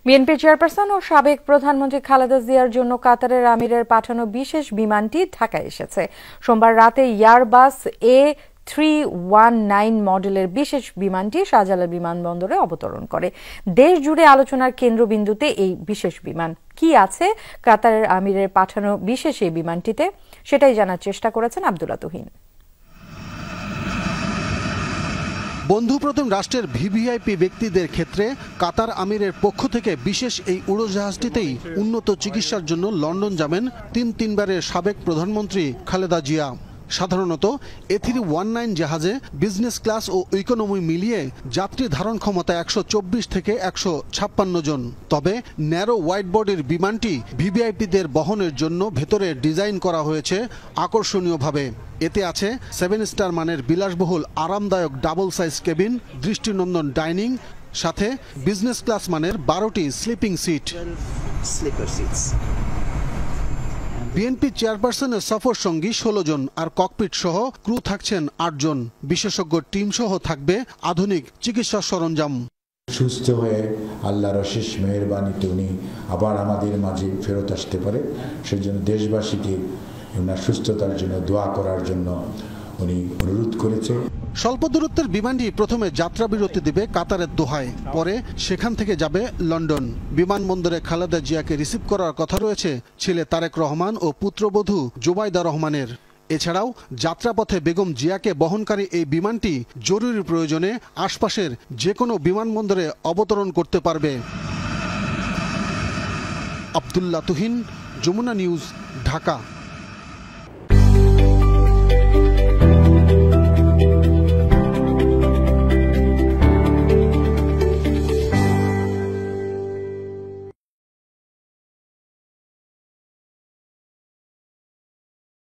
BNP chairperson ও সাবেক প্রধানমন্ত্রী খালেদা জিয়ার জন্য কাতারের আমিরের পাঠানো বিশেষ বিমানটি ঢাকায় এসেছে। সোমবার রাতে এয়ারবাস A319 মডেলের বিশেষ বিমানটি শাহজালাল বিমানবন্দরে অবতরণ করে। দেশ জুড়ে আলোচনার কেন্দ্রবিন্দুতে এই বিশেষ বিমান। কি আছে কাতারের আমিরের পাঠানো বিশেষ এই বিমানটিতে, সেটাই জানার চেষ্টা করেছেন আব্দুল্লাহ তুহিন। বন্ধুপ্রথম রাষ্ট্রের ভিভিআইপি ব্যক্তিদের ক্ষেত্রে কাতার আমিরের পক্ষ থেকে বিশেষ এই উড়োজাহাজটিতেই উন্নত চিকিৎসার জন্য লন্ডন যাবেন তিনবারের সাবেক প্রধানমন্ত্রী খালেদা জিয়া। সাধারণত A319 জাহাজে বিজনেস ক্লাস ও ইকোনমি মিলিয়ে যাত্রী ধারণ ক্ষমতা 124 থেকে 156 জন। তবে ন্যারো ওয়াইড বডির বিমানটি ভিভিআইপিদের বহনের জন্য ভেতরে ডিজাইন করা হয়েছে আকর্ষণীয়ভাবে। এতে আছে 7 স্টার মানের বিলাসবহুল আরামদায়ক ডাবল সাইজ কেবিন, দৃষ্টিনন্দন ডাইনিং, সাথে বিজনেস ক্লাস মানের 12টি স্লিপিং সিট। বিএনপি চেয়ারপারসনের সফর সঙ্গী 16 জন, আর ককপিট সহ ক্রু থাকছেন 8 জন। বিশেষজ্ঞ টিম সহ থাকবে আধুনিক চিকিৎসা সরঞ্জাম। সুস্থ হয়ে আল্লাহর অশেষ মেহেরবানিতে উনি আবার আমাদের মাঝে ফেরত আসতে পারে, সেজন্য দেশবাসীকে ওনার সুস্থতার জন্য দোয়া করার জন্য উনি অনুরোধ করেছে। স্বল্প দূরত্বের বিমানটি প্রথমে যাত্রা বিরতি দেবে কাতারের দোহায়, পরে সেখান থেকে যাবে লন্ডন। বিমানবন্দরে খালেদা জিয়াকে রিসিভ করার কথা রয়েছে ছেলে তারেক রহমান ও পুত্রবধূ জুবাইদা রহমানের। এছাড়াও যাত্রাপথে বেগম জিয়াকে বহনকারী এই বিমানটি জরুরি প্রয়োজনে আশপাশের যে কোনো বিমানবন্দরে অবতরণ করতে পারবে। আব্দুল্লাহ তুহিন, যমুনা নিউজ, ঢাকা।